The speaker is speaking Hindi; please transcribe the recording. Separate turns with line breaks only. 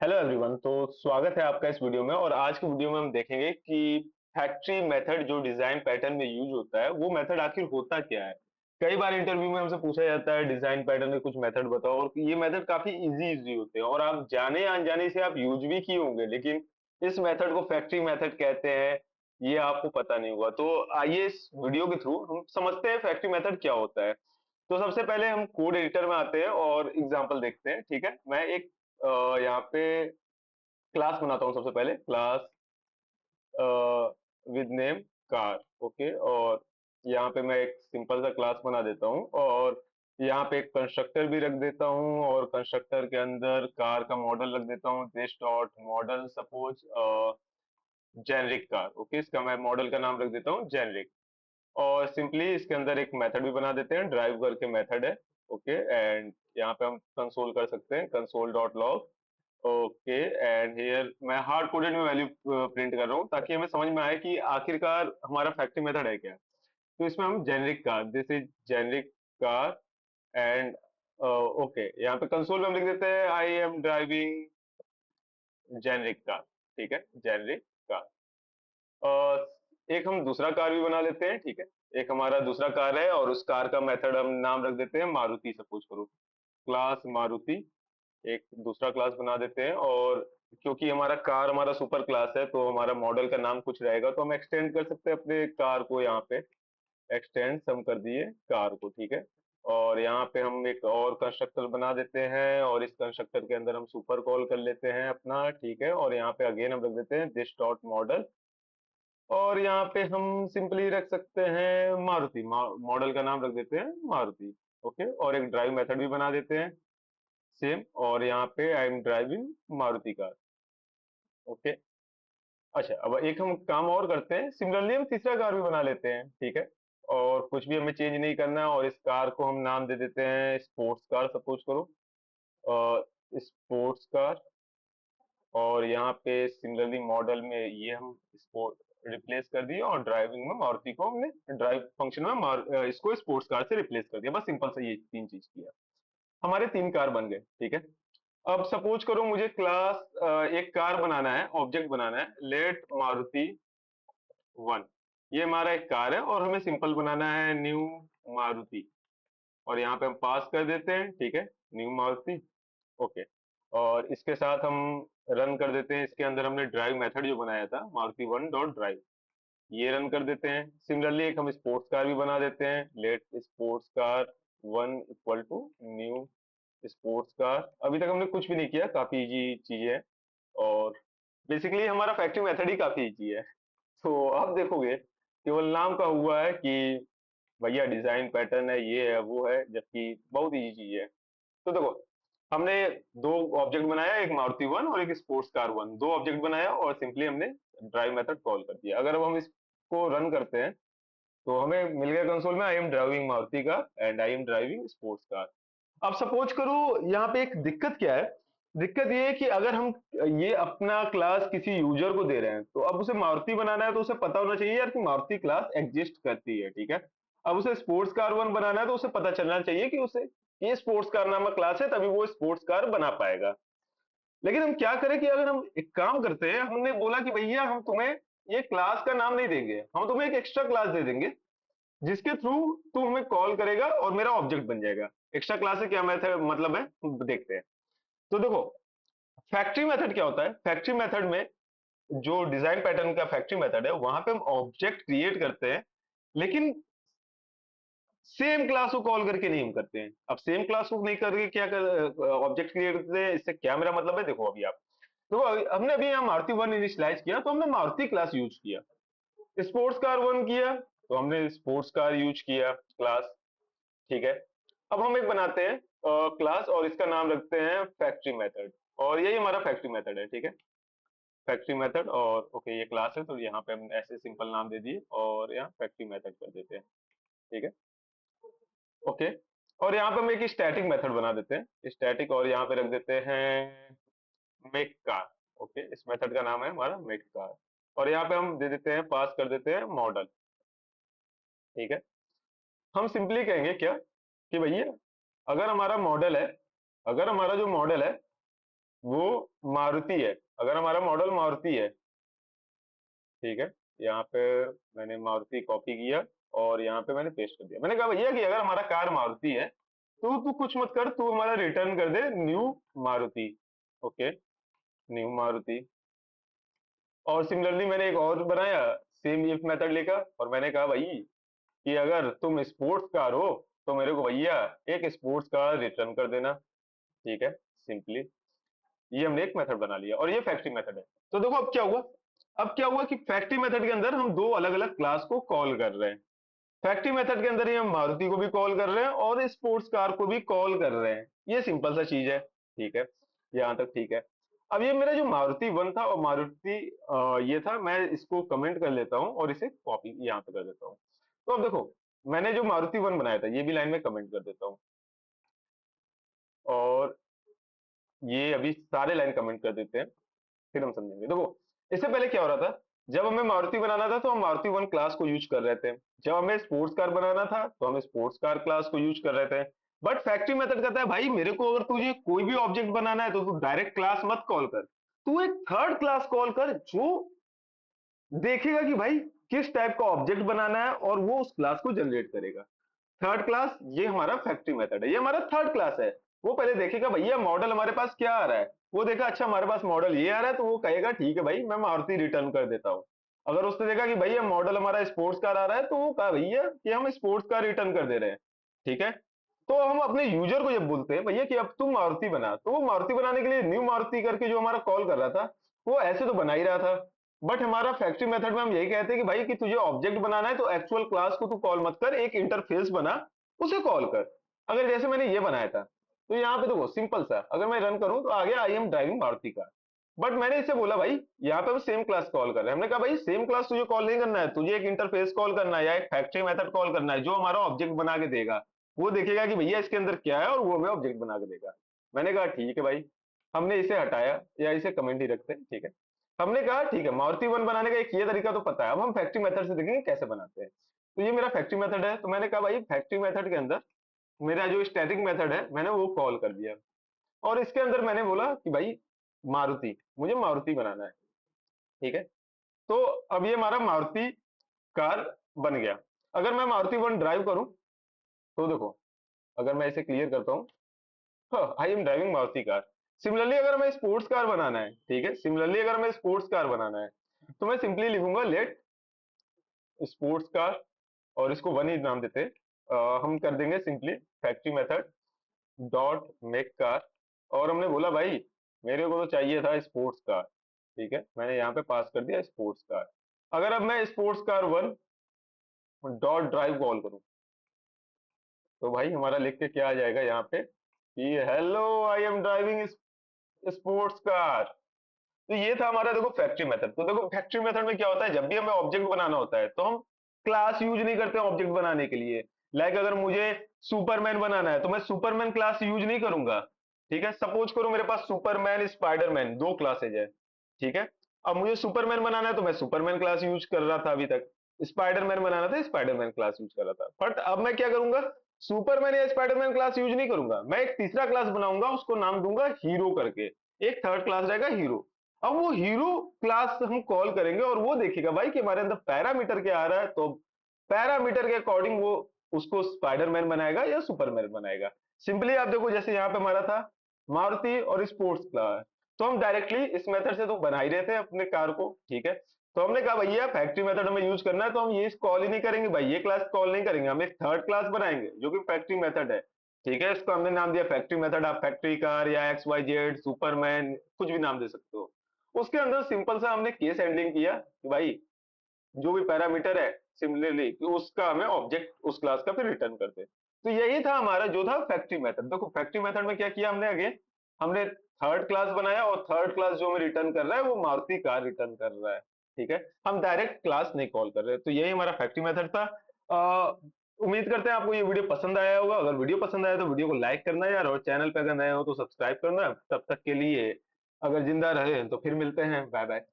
Hello everyone. तो स्वागत है आपका इस वीडियो में। और आज के वीडियो में हम देखेंगे कि फैक्ट्री मेथड जो डिजाइन पैटर्न में यूज होता है वो मेथड आखिर होता क्या है। कई बार इंटरव्यू में हमसे पूछा जाता है डिजाइन पैटर्न में कुछ मेथड बताओ, और ये मेथड काफी इजी इजी होते हैं और आप जाने या अनजाने से आप यूज भी किए होंगे, लेकिन इस मेथड को फैक्ट्री मेथड कहते हैं ये आपको पता नहीं होगा। तो आइए इस वीडियो के थ्रू हम समझते हैं फैक्ट्री मेथड क्या होता है। तो सबसे पहले हम कोड एडिटर में आते हैं और एग्जांपल देखते हैं। ठीक है, मैं एक यहाँ पे क्लास बनाता हूँ। सबसे पहले class with name car. Okay, और यहाँ पे मैं एक सिंपल सा क्लास बना देता हूँ और यहाँ पे एक कंस्ट्रक्टर भी रख देता हूँ और कंस्ट्रक्टर के अंदर कार का मॉडल रख देता हूँ, this dot model suppose generic car. Okay, इसका मैं मॉडल का नाम रख देता हूँ जेनरिक। और सिंपली इसके अंदर एक मेथड भी बना देते हैं, ड्राइव करके मेथड है। ओके, एंड यहाँ पे हम कंसोल कर सकते हैं, console dot log. Okay, and here मैं हार्ड कोडेड में वैल्यू प्रिंट कर रहा हूँ ताकि हमें समझ में आए कि आखिरकार हमारा फैक्ट्री मेथड है क्या। तो इसमें हम generic car, this is generic car. And okay, यहाँ पे कंसोल में हम लिख देते हैं I am driving generic car. ठीक है, जेनरिक कार। एक हम दूसरा कार भी बना लेते हैं। ठीक है, एक हमारा दूसरा कार है और उस कार का मेथड हम नाम रख देते हैं मारुति, सपोज करो क्लास मारुति। एक दूसरा क्लास बना देते हैं और क्योंकि हमारा कार हमारा सुपर क्लास है तो हमारा मॉडल का नाम कुछ रहेगा, तो हम एक्सटेंड कर सकते हैं अपने कार को। यहाँ पे एक्सटेंड हम कर दिए कार को। ठीक है, और यहाँ पे हम एक और कंस्ट्रक्टर बना देते हैं और इस कंस्ट्रक्टर के अंदर हम सुपर कॉल कर लेते हैं अपना। ठीक है, और यहाँ पे अगेन हम रख देते हैं दिस डॉट मॉडल। और यहाँ पे हम सिंपली रख सकते हैं मारुति, मॉडल का नाम रख देते हैं मारुति। ओके, और एक ड्राइव मेथड भी बना देते हैं सेम, और यहाँ पे I am driving Maruti car. Okay, अच्छा अब एक हम काम और करते हैं, सिमिलरली हम तीसरा कार भी बना लेते हैं। ठीक है, और कुछ भी हमें चेंज नहीं करना है और इस कार को हम नाम दे देते हैं स्पोर्ट्स कार, सपोज करो स्पोर्ट्स कार। और यहाँ पे सिमिलरली मॉडल में ये हम स्पोर्ट रिप्लेस कर दिए और ड्राइविंग में मारुति को हमने ड्राइव फंक्शन में इसको स्पोर्ट्स कार से रिप्लेस कर दिया। बस सिंपल से ये तीन चीज किया, हमारे तीन कार बन गए। ठीक है, अब सपोज करो मुझे क्लास एक कार बनाना है, ऑब्जेक्ट बनाना है, लेट मारुति वन। ये हमारा एक कार है और हमें सिंपल बनाना है न्यू मारुति, और यहाँ पे हम पास कर देते हैं। ठीक है, न्यू मारुति। ओके, और इसके साथ हम रन कर देते हैं। इसके अंदर हमने ड्राइव मेथड जो बनाया था मारुति वन डॉट ड्राइव, ये रन कर देते हैं। सिमिलरली एक हम स्पोर्ट्स कार भी बना देते हैं, let sports car one equal to new sports car. अभी तक हमने कुछ भी नहीं किया, काफी इजी चीजें है और बेसिकली हमारा फैक्ट्री मेथड ही काफी इजी है। तो आप देखोगे केवल नाम का हुआ है कि भैया डिजाइन पैटर्न है, ये है वो है, जबकि बहुत इजी चीज है। तो देखो, हमने दो ऑब्जेक्ट बनाया, एक मारुति वन और एक स्पोर्ट्स कार वन, दो ऑब्जेक्ट बनाया और सिंपली हमने ड्राइव मेथड कॉल कर दिया। अगर अब हम इसको रन करते हैं तो हमें मिल गया कंसोल में I am driving Maruti car and I am driving sports car. अब सपोज करो यहाँ पे एक दिक्कत क्या है, दिक्कत ये है कि अगर हम ये अपना क्लास किसी यूजर को दे रहे हैं तो अब उसे मारुति बनाना है तो उसे पता होना चाहिए यार कि मारुति क्लास एग्जिस्ट करती है। ठीक है, अब उसे स्पोर्ट्स कार वन बनाना है तो उसे पता चलना चाहिए कि उसे ये स्पोर्ट्स कार नामक क्लास है, तभी वो स्पोर्ट्स कार बना पाएगा। लेकिन हम क्या करें कि अगर हम एक काम करते हैं, हमने बोला कि भैया हम तुम्हें ये क्लास का नाम नहीं देंगे, हम तुम्हें एक एक्स्ट्रा क्लास दे देंगे जिसके थ्रू तू हमें कॉल करेगा और मेरा ऑब्जेक्ट बन जाएगा। एक्स्ट्रा क्लास से क्या मेथड मतलब है देखते हैं। तो देखो, फैक्ट्री मेथड क्या होता है, फैक्ट्री मेथड में जो डिजाइन पैटर्न का फैक्ट्री मेथड है वहां पे हम ऑब्जेक्ट क्रिएट करते हैं, लेकिन सेम क्लास को कॉल करके नहीं हम करते हैं। अब सेम क्लास को नहीं करके क्या कर ऑब्जेक्ट क्रिएट करते हैं, इससे क्या मेरा मतलब है, देखो अभी आप तो हमने अभी यहाँ मारुति वन इनिशियलाइज किया तो हमने मारुति क्लास यूज किया, स्पोर्ट्स कार वन किया तो हमने स्पोर्ट्स कार यूज किया क्लास। ठीक है, अब हम एक बनाते हैं क्लास और इसका नाम रखते हैं फैक्ट्री मेथड, और यही हमारा फैक्ट्री मेथड है। ठीक है, फैक्ट्री मेथड, और ओके ये क्लास है तो यहाँ पे हम ऐसे सिंपल नाम दे दिए और यहाँ फैक्ट्री मेथड कर देते हैं। ठीक है, ओके, और यहाँ पे हम एक स्टैटिक मेथड बना देते हैं स्टैटिक, और यहाँ पे रख देते हैं मेक कार। ओके, इस मेथड का नाम है हमारा मेक कार, और यहाँ पे हम दे देते हैं, पास कर देते हैं मॉडल। ठीक है, हम सिंपली कहेंगे क्या कि भैया अगर हमारा मॉडल है, अगर हमारा जो मॉडल है वो मारुति है, अगर हमारा मॉडल मारुति है, ठीक है, यहाँ पे मैंने मारुति कॉपी किया और यहाँ पे मैंने पेस्ट कर दिया। मैंने कहा भैया कि अगर हमारा कार मारुति है तो तू कुछ मत कर, तू हमारा रिटर्न कर they knew Maruti. Okay, new Maruti. और सिमिलरली मैंने एक और बनाया, सेम इफ मेथड लिखा और मैंने कहा भाई कि अगर तुम स्पोर्ट्स कार हो तो मेरे को भैया एक स्पोर्ट्स कार रिटर्न कर देना। ठीक है, सिंपली ये हमने एक मेथड बना लिया और ये फैक्ट्री मेथड है। तो देखो अब क्या हुआ, अब क्या हुआ कि फैक्ट्री मेथड के अंदर हम दो अलग अलग क्लास को कॉल कर रहे हैं। फैक्ट्री मेथड के अंदर ही हम मारुति को भी कॉल कर रहे हैं और स्पोर्ट्स कार को भी कॉल कर रहे हैं। ये सिंपल सा चीज है, ठीक है, यहां तक ठीक है। अब ये मेरा जो मारुति वन था और मारुति ये था, मैं इसको कमेंट कर लेता हूँ और इसे कॉपी यहाँ पे कर देता हूँ। तो अब देखो, मैंने जो मारुति वन बनाया था ये भी लाइन में कमेंट कर देता हूँ और ये अभी सारे लाइन कमेंट कर देते हैं, फिर हम समझेंगे। देखो, इससे पहले क्या हो रहा था, जब हमें मारुति बनाना था तो हम मारुति वन क्लास को यूज कर रहे थे, जब हमें स्पोर्ट्स कार बनाना था तो हम स्पोर्ट्स कार क्लास को यूज कर रहे थे। बट फैक्ट्री मेथड कहता है भाई मेरे को अगर तुझे कोई भी ऑब्जेक्ट बनाना है तो तू डायरेक्ट क्लास मत कॉल कर, तू एक थर्ड क्लास कॉल कर जो देखेगा कि भाई किस टाइप का ऑब्जेक्ट बनाना है और वो उस क्लास को जनरेट करेगा। थर्ड क्लास, ये हमारा फैक्ट्री मेथड है, ये हमारा थर्ड क्लास है। वो पहले देखेगा भैया मॉडल हमारे पास क्या आ रहा है, वो देखा अच्छा हमारे पास मॉडल ये आ रहा है तो वो कहेगा ठीक है भाई मैं मारुति रिटर्न कर देता हूँ। अगर उसने देखा कि भैया मॉडल हमारा स्पोर्ट्स कार आ रहा है तो वो कहा भैया कि हम स्पोर्ट्स कार रिटर्न कर दे रहे हैं। ठीक है, तो हम अपने यूजर को जब बोलते हैं भैया कि अब तुम मारुति बना, तो वो मारुति बनाने के लिए न्यू मारुति करके जो हमारा कॉल कर रहा था वो ऐसे तो बना ही रहा था। बट हमारा फैक्ट्री मेथड में हम यही कहते हैं कि भाई कि तुझे ऑब्जेक्ट बनाना है तो एक्चुअल क्लास को तू कॉल मत कर, एक इंटरफेस बना उसे कॉल कर। अगर जैसे मैंने ये बनाया था तो यहाँ पे देखो सिंपल सा, अगर मैं रन करूं तो आगे I am driving Maruti car. But मैंने इसे बोला भाई यहाँ पे हम सेम क्लास कॉल कर रहे हैं, हमने कहा भाई सेम क्लास तुझे कॉल नहीं करना है, तुझे एक इंटरफेस कॉल करना है या एक फैक्ट्री मेथड कॉल करना है जो हमारा ऑब्जेक्ट बना के देगा। वो देखेगा कि भैया इसके अंदर क्या है और वो हमें ऑब्जेक्ट बना के देगा। मैंने कहा ठीक है भाई, हमने इसे हटाया या इसे कमेंट ही रखते हैं, ठीक है। हमने कहा ठीक है, मारुति वन बनाने का एक ये तरीका तो पता है, अब हम फैक्ट्री मेथड से देखेंगे कैसे बनाते हैं। तो ये मेरा फैक्ट्री मेथड है, तो मैंने कहा भाई फैक्ट्री मेथड के अंदर मेरा जो स्टैटिक मेथड है मैंने वो कॉल कर दिया और इसके अंदर मैंने बोला कि भाई मारुति, मुझे मारुति बनाना है। ठीक है, तो अब ये हमारा मारुति कार बन गया। अगर मैं मारुति वन ड्राइव करूं तो देखो, अगर मैं इसे क्लियर करता हूं, I am driving Maruti car. Similarly अगर हमें स्पोर्ट्स कार बनाना है, ठीक है, सिमिलरली अगर हमें स्पोर्ट्स कार बनाना है तो मैं सिंपली लिखूंगा लेट स्पोर्ट्स कार और इसको वन ही नाम देते हैं। हम कर देंगे simply factory method dot make car और हमने बोला भाई मेरे को तो चाहिए था स्पोर्ट्स कार। ठीक है, मैंने यहाँ पे पास कर दिया स्पोर्ट्स कार। अगर अब मैं sports car one dot drive call करूं तो भाई हमारा लिख के क्या आ जाएगा यहाँ पे कि hello I am driving sports car. तो ये था हमारा देखो फैक्ट्री मेथड। तो देखो फैक्ट्री मेथड में क्या होता है, जब भी हमें ऑब्जेक्ट बनाना होता है तो हम क्लास यूज नहीं करते ऑब्जेक्ट बनाने के लिए। लाइक अगर मुझे सुपरमैन बनाना है तो मैं सुपरमैन क्लास यूज नहीं करूंगा। ठीक है, सपोज करो मेरे पास सुपरमैन स्पाइडरमैन दो क्लासेज है। ठीक है, अब मुझे सुपरमैन बनाना है तो मैं सुपरमैन क्लास यूज कर रहा था अभी तक, स्पाइडरमैन बनाना था स्पाइडरमैन क्लास यूज कर रहा था। बट अब मैं क्या करूंगा, सुपरमैन या स्पाइडरमैन क्लास यूज नहीं करूंगा, मैं एक तीसरा क्लास बनाऊंगा उसको नाम दूंगा हीरो करके। एक थर्ड क्लास रहेगा हीरो। अब वो हीरो क्लास हम कॉल करेंगे और वो देखेगा भाई कि हमारे अंदर पैरामीटर क्या आ रहा है, तो पैरामीटर के अकॉर्डिंग वो उसको स्पाइडरमैन बनाएगा या सुपरमैन बनाएगा। सिंपली आप देखो जैसे यहाँ पे हमारा था मारुति और स्पोर्ट्स कार, तो हम डायरेक्टली इस मेथड से तो बना ही रहे थे अपने कार को। ठीक है, तो हमने कहा भैया फैक्ट्री मेथड हमें यूज करना है तो हम ये कॉल ही नहीं करेंगे भाई, ये क्लास कॉल नहीं करेंगे, हम एक थर्ड क्लास बनाएंगे जो कि फैक्ट्री मेथड है। ठीक है, इसको हमने नाम दिया फैक्ट्री मेथड। आप फैक्ट्री कार या एक्स वाई जेड सुपरमैन कुछ भी नाम दे सकते हो। उसके अंदर सिंपल सा हमने केस हैंडलिंग किया कि भाई जो भी पैरामीटर है सिमिलरली कि उसका हमें ऑब्जेक्ट उस क्लास का फिर रिटर्न कर दे। तो यही था हमारा जो था फैक्ट्री मेथड। देखो फैक्ट्री मेथड में क्या किया हमने, अगेन हमने थर्ड क्लास बनाया और थर्ड क्लास जो हमें रिटर्न कर रहा है वो मारुति कार रिटर्न कर रहा है। ठीक है, हम डायरेक्ट क्लास नहीं कॉल कर रहे। तो यही हमारा फैक्ट्री मेथड था। उम्मीद करते हैं आपको ये वीडियो पसंद आया होगा। अगर वीडियो पसंद आया तो वीडियो को लाइक करना यार, और चैनल पे अगर नए हो तो सब्सक्राइब करना। तब तक के लिए अगर जिंदा रहे तो फिर मिलते हैं, बाय बाय।